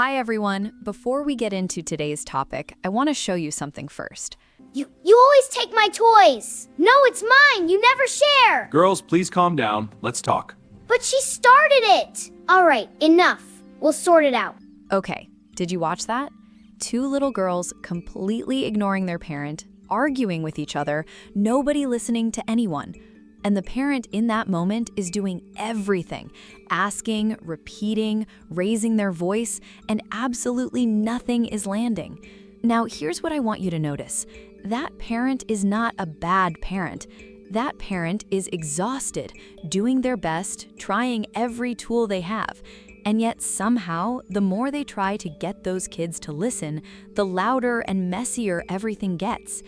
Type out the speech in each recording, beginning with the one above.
Hi everyone. Before we get into today's topic, I want to show you something first. You always take my toys. No, it's mine. You never share. Girls, please calm down. Let's talk. But she started it. All right, enough. We'll sort it out. Okay, did you watch that? Two little girls completely ignoring their parent, arguing with each other, nobody listening to anyone. And the parent in that moment is doing everything, asking, repeating, raising their voice, and absolutely nothing is landing. Now, here's what I want you to notice. That parent is not a bad parent. That parent is exhausted, doing their best, trying every tool they have. And yet somehow, the more they try to get those kids to listen, the louder and messier everything gets.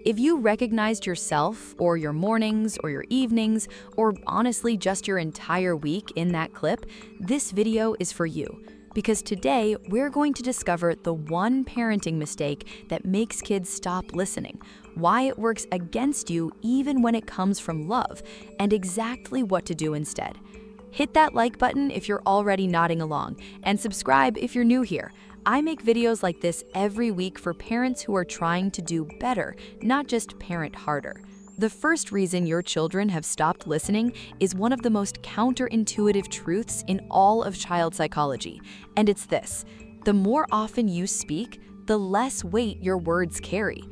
If you recognized yourself, or your mornings, or your evenings, or honestly just your entire week in that clip, this video is for you. Because today, we're going to discover the one parenting mistake that makes kids stop listening, why it works against you even when it comes from love, and exactly what to do instead. Hit that like button if you're already nodding along, and subscribe if you're new here. I make videos like this every week for parents who are trying to do better, not just parent harder. The first reason your children have stopped listening is one of the most counterintuitive truths in all of child psychology, and it's this: the more often you speak, the less weight your words carry.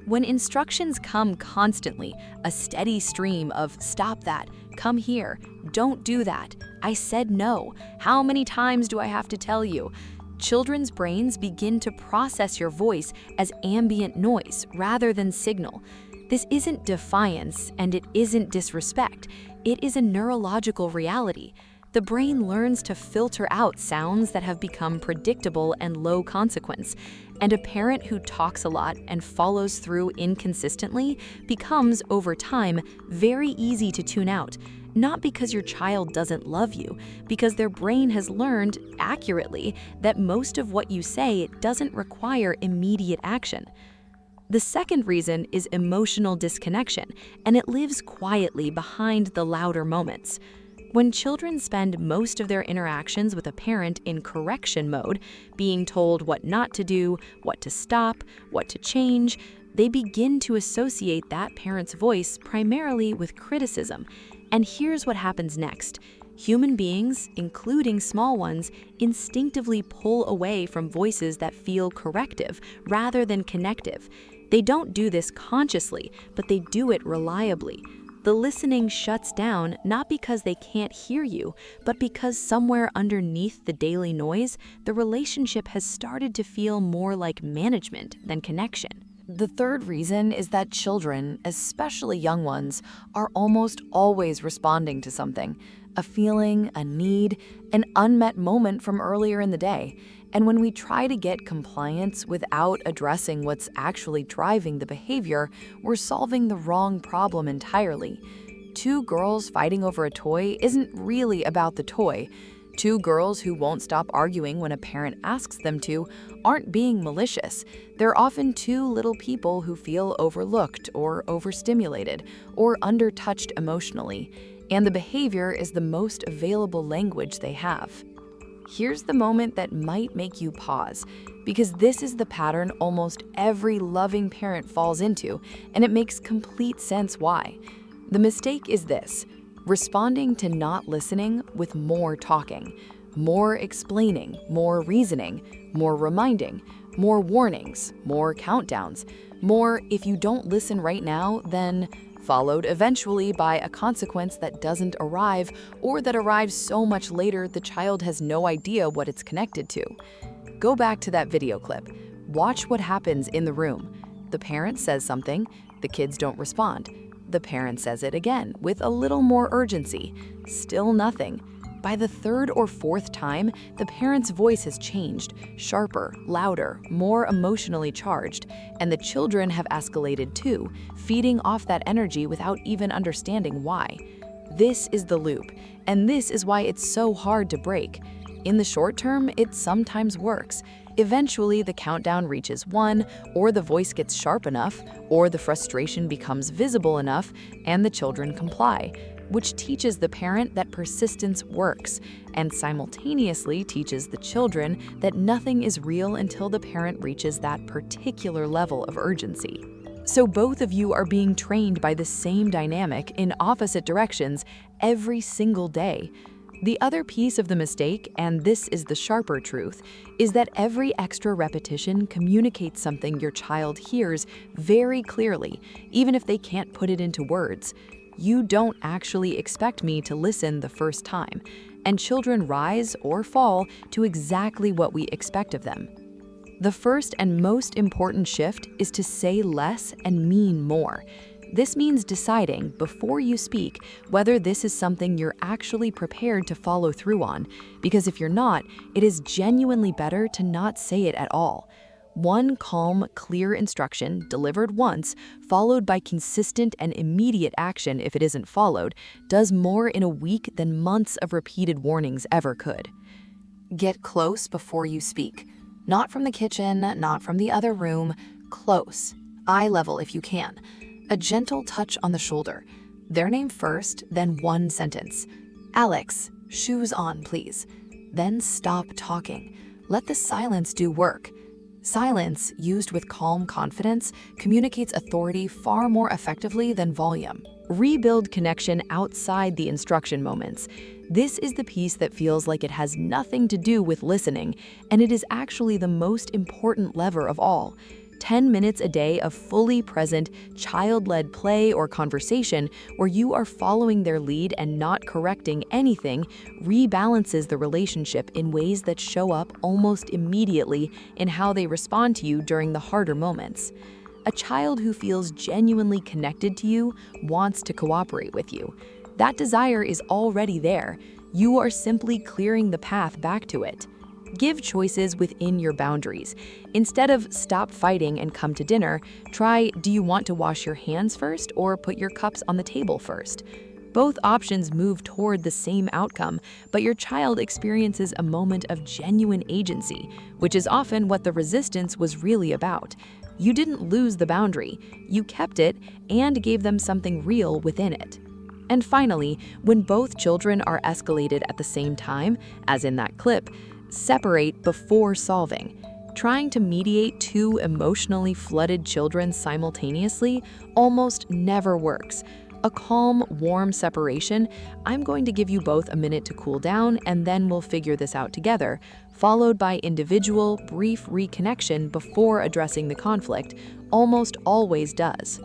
When instructions come constantly, a steady stream of "stop that," "come here," "don't do that," "I said no," "how many times do I have to tell you?" Children's brains begin to process your voice as ambient noise rather than signal. This isn't defiance and it isn't disrespect. It is a neurological reality. The brain learns to filter out sounds that have become predictable and low consequence. And a parent who talks a lot and follows through inconsistently becomes, over time, very easy to tune out. Not because your child doesn't love you, because their brain has learned, accurately, that most of what you say doesn't require immediate action. The second reason is emotional disconnection, and it lives quietly behind the louder moments. When children spend most of their interactions with a parent in correction mode, being told what not to do, what to stop, what to change, they begin to associate that parent's voice primarily with criticism. And here's what happens next. Human beings, including small ones, instinctively pull away from voices that feel corrective rather than connective. They don't do this consciously, but they do it reliably. The listening shuts down not because they can't hear you, but because somewhere underneath the daily noise, the relationship has started to feel more like management than connection. The third reason is that children, especially young ones, are almost always responding to something, a feeling, a need, an unmet moment from earlier in the day. And when we try to get compliance without addressing what's actually driving the behavior, we're solving the wrong problem entirely. Two girls fighting over a toy isn't really about the toy. Two girls who won't stop arguing when a parent asks them to aren't being malicious. They're often two little people who feel overlooked or overstimulated or undertouched emotionally, and the behavior is the most available language they have. Here's the moment that might make you pause, because this is the pattern almost every loving parent falls into, and it makes complete sense why. The mistake is this: responding to not listening with more talking, more explaining, more reasoning, more reminding, more warnings, more countdowns, more "if you don't listen right now, then," followed eventually by a consequence that doesn't arrive, or that arrives so much later the child has no idea what it's connected to. Go back to that video clip. Watch what happens in the room. The parent says something, the kids don't respond. The parent says it again with a little more urgency. Still nothing. By the third or fourth time, the parent's voice has changed, sharper, louder, more emotionally charged, and the children have escalated too, feeding off that energy without even understanding why. This is the loop, and this is why it's so hard to break. In the short term, it sometimes works. Eventually, the countdown reaches 1, or the voice gets sharp enough, or the frustration becomes visible enough, and the children comply. which teaches the parent that persistence works and simultaneously teaches the children that nothing is real until the parent reaches that particular level of urgency. So both of you are being trained by the same dynamic in opposite directions every single day. The other piece of the mistake, and this is the sharper truth, is that every extra repetition communicates something your child hears very clearly, even if they can't put it into words. You don't actually expect me to listen the first time, and children rise or fall to exactly what we expect of them. The first and most important shift is to say less and mean more. This means deciding, before you speak, whether this is something you're actually prepared to follow through on, because if you're not, it is genuinely better to not say it at all. One calm, clear instruction, delivered once, followed by consistent and immediate action if it isn't followed, does more in a week than months of repeated warnings ever could. Get close before you speak. Not from the kitchen, not from the other room, close, eye level if you can. A gentle touch on the shoulder. Their name first, then one sentence. Alex, shoes on, please. Then stop talking. Let the silence do work. Silence, used with calm confidence, communicates authority far more effectively than volume. Rebuild connection outside the instruction moments. This is the piece that feels like it has nothing to do with listening, and it is actually the most important lever of all. 10 minutes a day of fully present, child-led play or conversation where you are following their lead and not correcting anything rebalances the relationship in ways that show up almost immediately in how they respond to you during the harder moments. A child who feels genuinely connected to you wants to cooperate with you. That desire is already there. You are simply clearing the path back to it. Give choices within your boundaries. Instead of stop fighting and come to dinner, try, do you want to wash your hands first or put your cups on the table first? Both options move toward the same outcome, but your child experiences a moment of genuine agency, which is often what the resistance was really about. You didn't lose the boundary, you kept it and gave them something real within it. And finally, when both children are escalated at the same time, as in that clip, separate before solving. Trying to mediate two emotionally flooded children simultaneously almost never works. A calm, warm separation, I'm going to give you both a minute to cool down and then we'll figure this out together, followed by individual, brief reconnection before addressing the conflict, almost always does.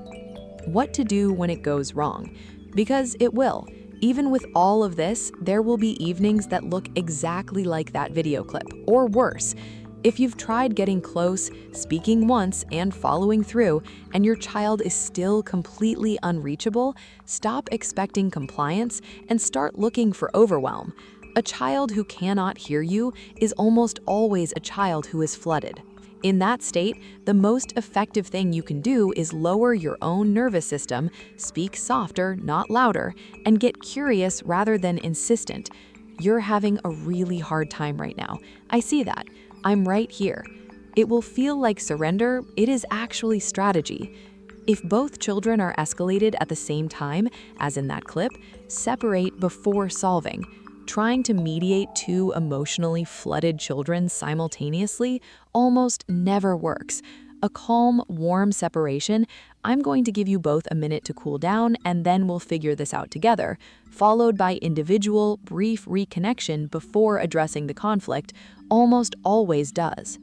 What to do when it goes wrong? Because it will. Even with all of this, there will be evenings that look exactly like that video clip, or worse. If you've tried getting close, speaking once, and following through, and your child is still completely unreachable, stop expecting compliance and start looking for overwhelm. A child who cannot hear you is almost always a child who is flooded. In that state, the most effective thing you can do is lower your own nervous system, speak softer, not louder, and get curious rather than insistent. You're having a really hard time right now. I see that. I'm right here. It will feel like surrender. It is actually strategy. If both children are escalated at the same time, as in that clip, separate before solving. Trying to mediate two emotionally flooded children simultaneously almost never works. A calm, warm separation, I'm going to give you both a minute to cool down and then we'll figure this out together, followed by individual, brief reconnection before addressing the conflict, almost always does.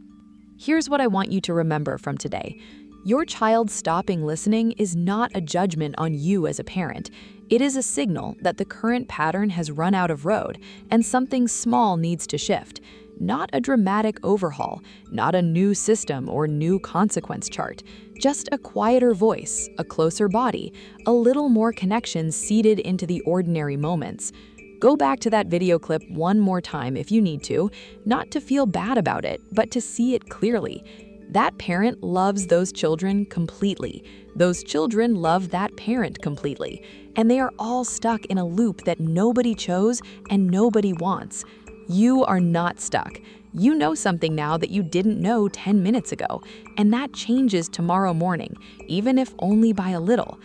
Here's what I want you to remember from today. Your child stopping listening is not a judgment on you as a parent. It is a signal that the current pattern has run out of road and something small needs to shift. Not a dramatic overhaul, not a new system or new consequence chart, just a quieter voice, a closer body, a little more connection seeded into the ordinary moments. Go back to that video clip one more time if you need to, not to feel bad about it, but to see it clearly. That parent loves those children completely. Those children love that parent completely. And they are all stuck in a loop that nobody chose and nobody wants. You are not stuck. You know something now that you didn't know 10 minutes ago, and that changes tomorrow morning, even if only by a little.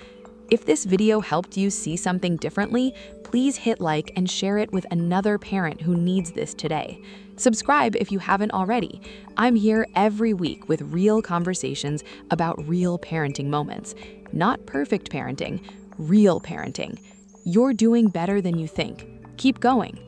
If this video helped you see something differently, please hit like and share it with another parent who needs this today. Subscribe if you haven't already. I'm here every week with real conversations about real parenting moments. Not perfect parenting, real parenting. You're doing better than you think. Keep going.